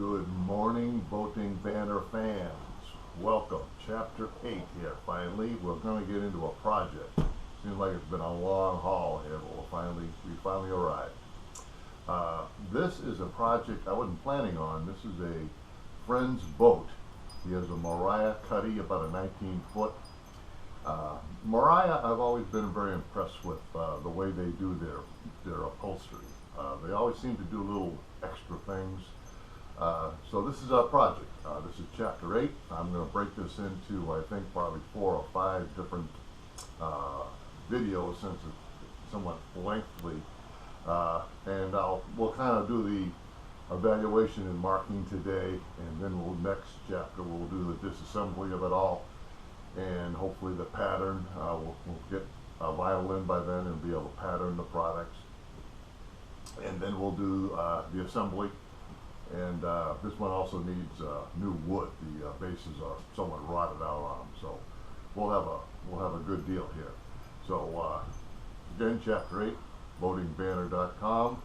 Good morning, boating banner fans. Welcome, chapter 8 here. Finally, we're going to get into a project. Seems like it's been a long haul here, but we finally arrived. This is a project I wasn't planning on. This is a friend's boat. He has a Mariah cuddy, about a 19-foot. Mariah, I've always been very impressed with the way they do their upholstery. They always seem to do little extra things. So this is our project. This is chapter 8. I'm going to break this into, I think, probably 4 or 5 different videos, since it's somewhat lengthy. And we'll kind of do the evaluation and marking today, and then next chapter we'll do the disassembly of it all, and hopefully the pattern. We'll get a violin by then and be able to pattern the products, and then we'll do the assembly. And this one also needs new wood. The bases are somewhat rotted out on them, so we'll have a good deal here. So again, chapter 8, boatingbanner.com.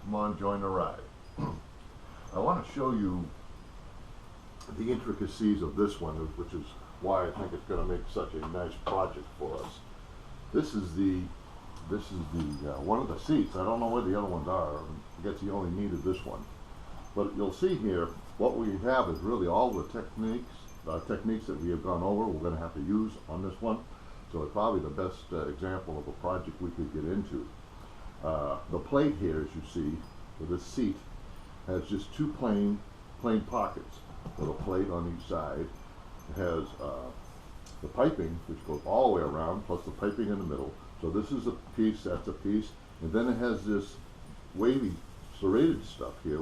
Come on, join the ride. I want to show you the intricacies of this one, which is why I think it's going to make such a nice project for us. This is the one of the seats. I don't know where the other ones are. I guess you only needed this one. But you'll see here, what we have is really all the techniques that we have gone over, we're going to have to use on this one. So it's probably the best example of a project we could get into. The plate here, as you see, for this seat, has just two plain pockets with a plate on each side. It has the piping, which goes all the way around, plus the piping in the middle. So this is a piece, that's a piece, and then it has this wavy serrated stuff here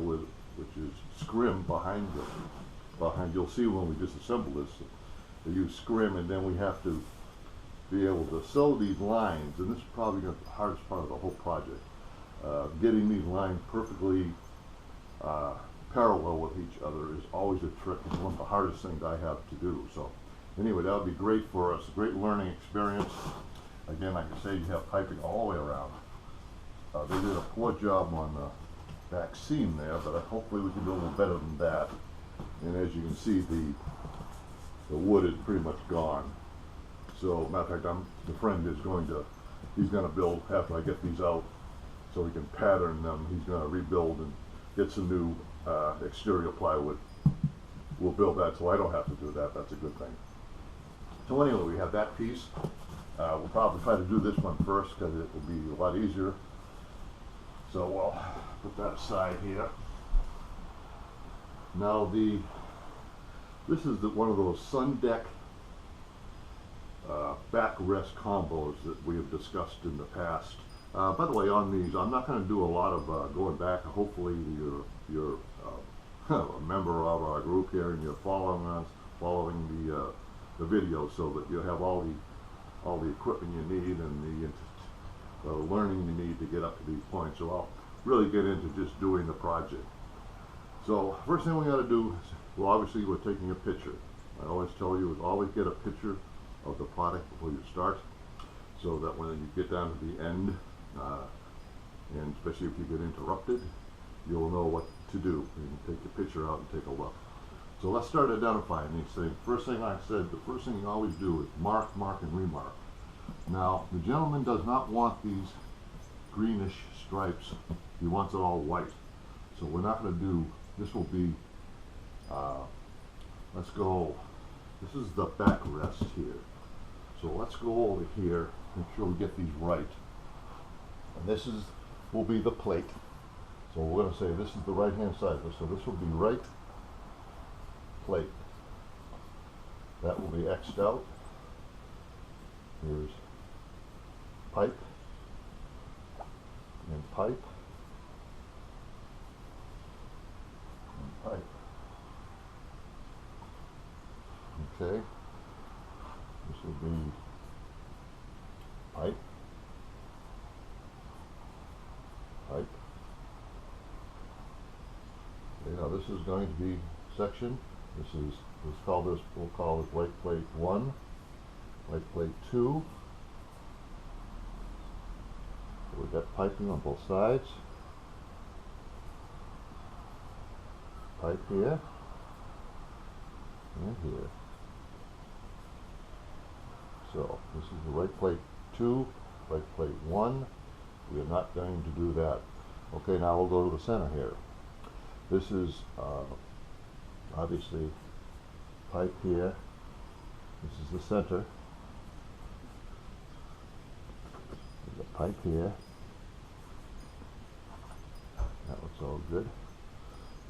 which is scrim behind it. You'll see when we disassemble this, they use scrim, and then we have to be able to sew these lines, and this is probably the hardest part of the whole project. Getting these lines perfectly parallel with each other is always a trick, and one of the hardest things I have to do. So anyway, that would be great for us, a great learning experience. Again, like I say, you have piping all the way around. They did a poor job on the back seam there, but hopefully we can do a little better than that. And as you can see, the wood is pretty much gone. So matter of fact, the friend is he's going to build, after I get these out, so we can pattern them. He's going to rebuild and get some new exterior plywood. We'll build that so I don't have to do that. That's a good thing. So anyway, we have that piece. We'll probably try to do this one first because it will be a lot easier. So we'll put that aside here. Now this is one of those sundeck backrest combos that we have discussed in the past. By the way, on these, I'm not going to do a lot of going back. Hopefully you're a member of our group here and you're following us, following the video, so that you'll have all the equipment you need and the learning you need to get up to these points. So I'll really get into just doing the project. So first thing we got to do is, well, obviously we're taking a picture. I always tell you, is always get a picture of the product before you start, so that when you get down to the end, and especially if you get interrupted, you'll know what to do. You can take the picture out and take a look. So let's start identifying these things. First thing I said, the first thing you always do is mark, and remark. Now, the gentleman does not want these greenish stripes. He wants it all white. So we're not going to do, this will be, let's go, this is the backrest here. So let's go over here, make sure we get these right. And this will be the plate. So we're going to say this is the right hand side. So this will be right plate. That will be X'd out. Here's pipe and pipe and pipe. Okay. This will be pipe, pipe. Okay, now this is going to be section. We'll call this white plate 1, white plate 2. We've got piping on both sides. pipe here and here. So this is the right plate 2, right plate 1. We are not going to do that. Okay, now we'll go to the center here. This is obviously pipe here. This is the center. There's a pipe here. That looks all good.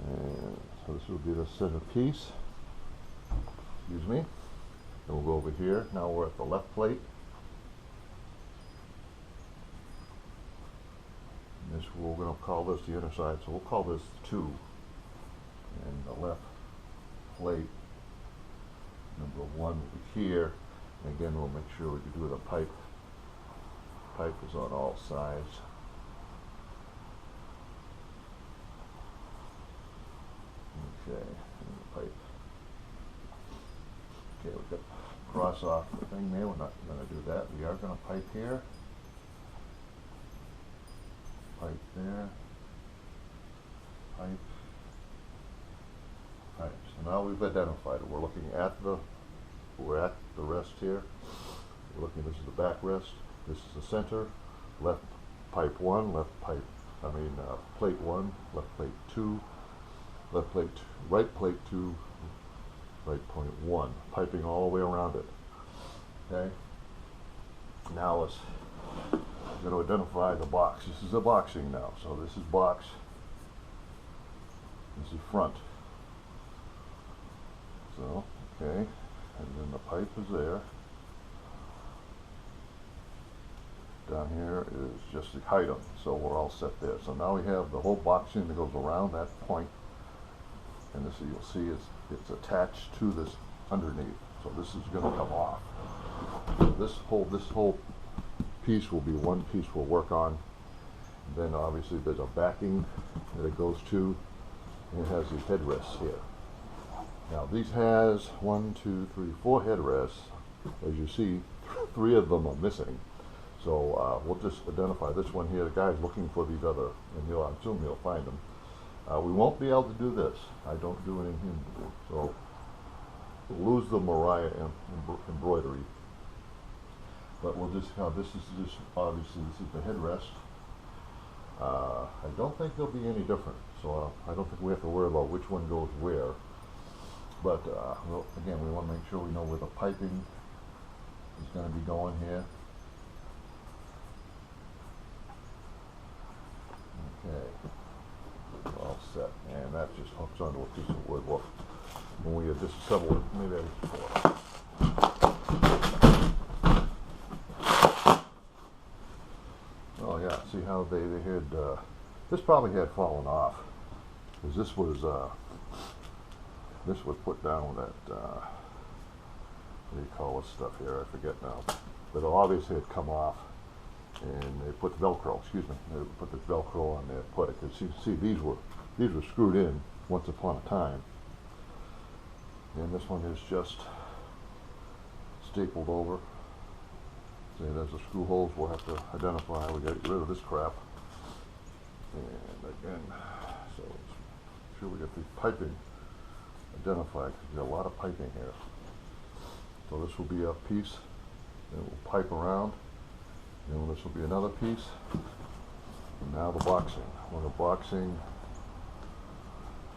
And so this will be the center piece. Excuse me. And we'll go over here. Now we're at the left plate. And this, we're going to call this the inner side, so we'll call this 2. And the left plate, number 1 will be here. And again, we'll make sure we do the pipe. Pipe is on all sides. Okay, and the pipe. Okay, we've got to cross off the thing there. We're not going to do that. We are going to pipe here. Pipe there. Pipe. Pipe. So now we've identified it. We're looking at the rest here. We're looking, this is the backrest. This is the center. Left pipe 1, plate 1, left plate 2, left plate, right plate 2, right point 1, piping all the way around it. Okay. Now let's, I'm going to identify the box. This is the boxing now. So this is box. This is front. So, okay, and then the pipe is there. Down here is just the item, so we're all set there. So now we have the whole boxing that goes around that point, and this, you'll see it's attached to this underneath. So this is going to come off. This whole piece will be one piece we'll work on. And then obviously there's a backing that it goes to, and it has the headrests here. Now these has 1, 2, 3, 4 headrests. As you see, 3 of them are missing. So we'll just identify this one here. The guy's looking for these other, and I assume he'll find them. We won't be able to do this. I don't do anything. So we'll lose the Mariah embroidery. But we'll just, this is just, obviously this is the headrest. I don't think they'll be any different. So I don't think we have to worry about which one goes where. But well, again, we want to make sure we know where the piping is going to be going here. Okay, all set, and that just hooks onto a piece of wood. Well, when we disassemble it, maybe oh yeah, see how they had, this probably had fallen off, because this was put down with that, what do you call this stuff here, I forget now, but it obviously had come off. And they put the Velcro, excuse me, they put the Velcro on there, put it, because you see these were screwed in once upon a time. And this one is just stapled over. See, there's the screw holes we'll have to identify. We got to get rid of this crap. And again, so make sure we get the piping identified, because there's a lot of piping here. So this will be a piece, and we'll pipe around. And this will be another piece. And now the boxing. Well, the boxing,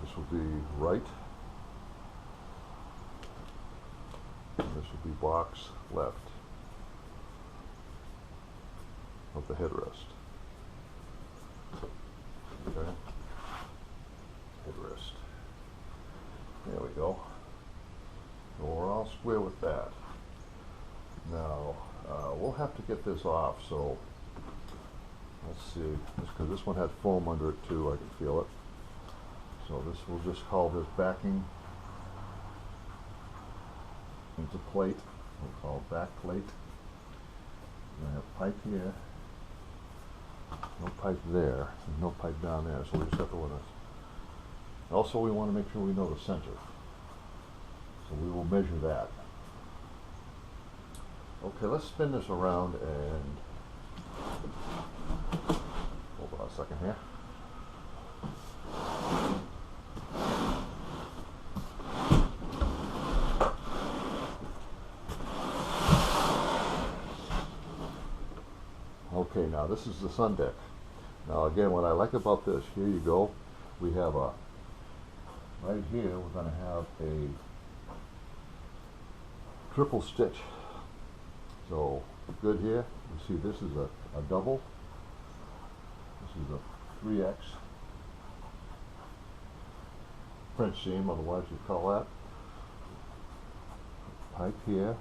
this will be right. And this will be box left of the headrest. Okay. Headrest. There we go. So we're all square with that. Now, we'll have to get this off, so let's see, because this one had foam under it too, I can feel it. So this, we'll just call this backing into plate. We'll call it back plate. We're going to have pipe here, no pipe there, and no pipe down there, so we just have to limit. Also, we want to make sure we know the center, so we will measure that. Okay, let's spin this around and hold on a second here. Now this is the sun deck. Now again, what I like about this, here you go, we have a, right here we're going to have a triple stitch. So good here, you see this is a double, this is a 3X French seam, otherwise you call that. Pipe here,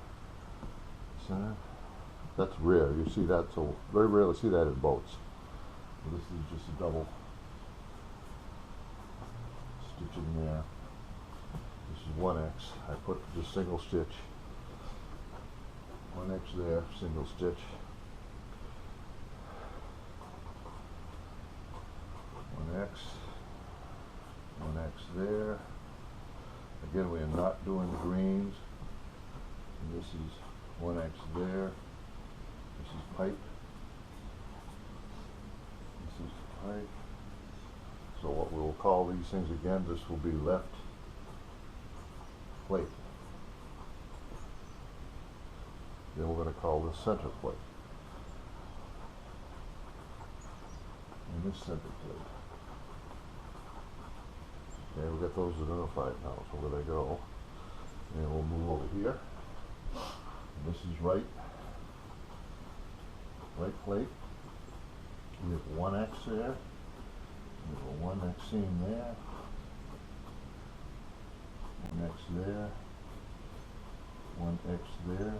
center. That's rare, you see that, so very rarely see that in boats. So this is just a double stitch in there. This is 1X, I put just single stitch. 1X there, single stitch. 1X. 1X there. Again, we are not doing the greens. And this is 1X there. This is pipe. This is pipe. So what we will call these things again, this will be left plate. Then we're going to call this center plate. And this center plate. Okay, we got those identified now, so where they go. And we'll move over here. And this is right plate. We have 1X there. We have a 1X seam there. 1X there. 1X there.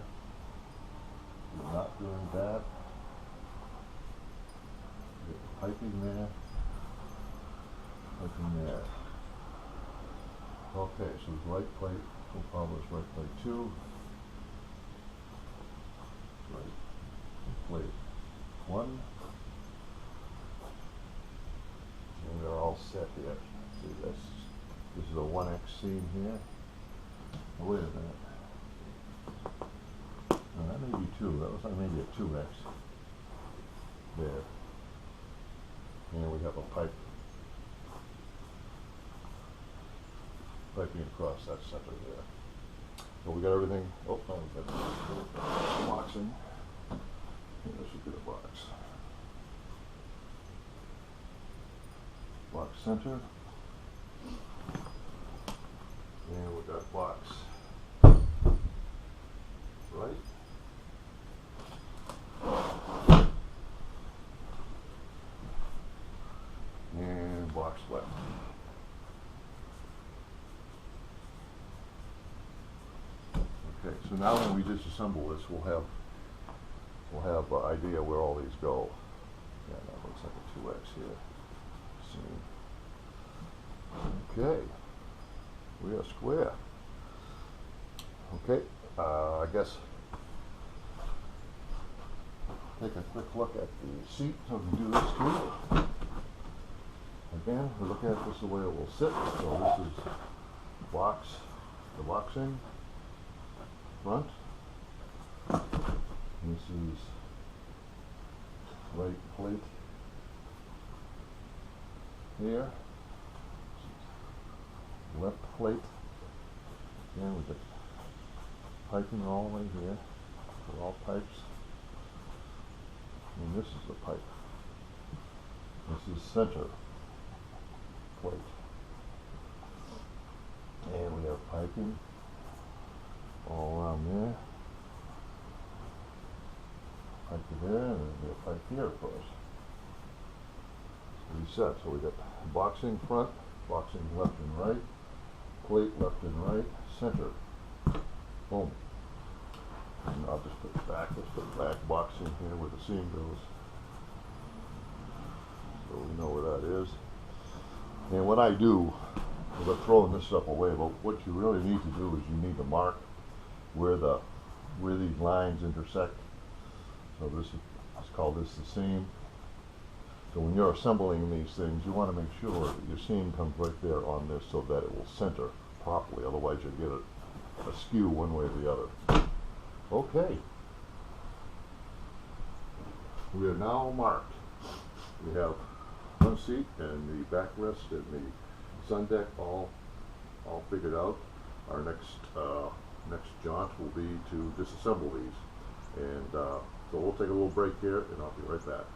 We're not doing that. Get the piping there. Piping there. Okay, so it's right plate. We'll call this right plate 2. Right plate 1. And they're all set here. See this? This is a 1X seam here. Oh, wait a minute. No, that may be 2. That looks like maybe a 2X. There. And we have a pipe. Piping across that center there. So we got everything. Oh, no, we got boxing. And this would be the box. Box center. And we got box right. And box left. Okay, so now when we disassemble this, we'll have an idea where all these go. Yeah, that looks like a 2X here. See. Okay, we are square. Okay, I guess take a quick look at the seat so we can do this too. Again, we're looking at this the way it will sit. So this is the boxing front. This is right plate here. Left plate. And we got piping all the way here. They're all pipes. And this is the pipe. This is center plate. And we have piping all around there. Pipe there, and then we have pipe here, of course. Reset. So we got boxing front, boxing left and right, plate left and right, center. Boom. And I'll just put it back. Let's put back boxing here where the seam goes. So we know where that is. And what I do, I'm throwing this stuff away, but what you really need to do is you need to mark where these lines intersect. So this is, let's call this the seam. So when you're assembling these things, you want to make sure that your seam comes right there on this so that it will center properly. Otherwise you'll get it askew one way or the other. Okay. We are now marked. We have front seat and the backrest and the sun deck all figured out. Our next jaunt will be to disassemble these. And so we'll take a little break here and I'll be right back.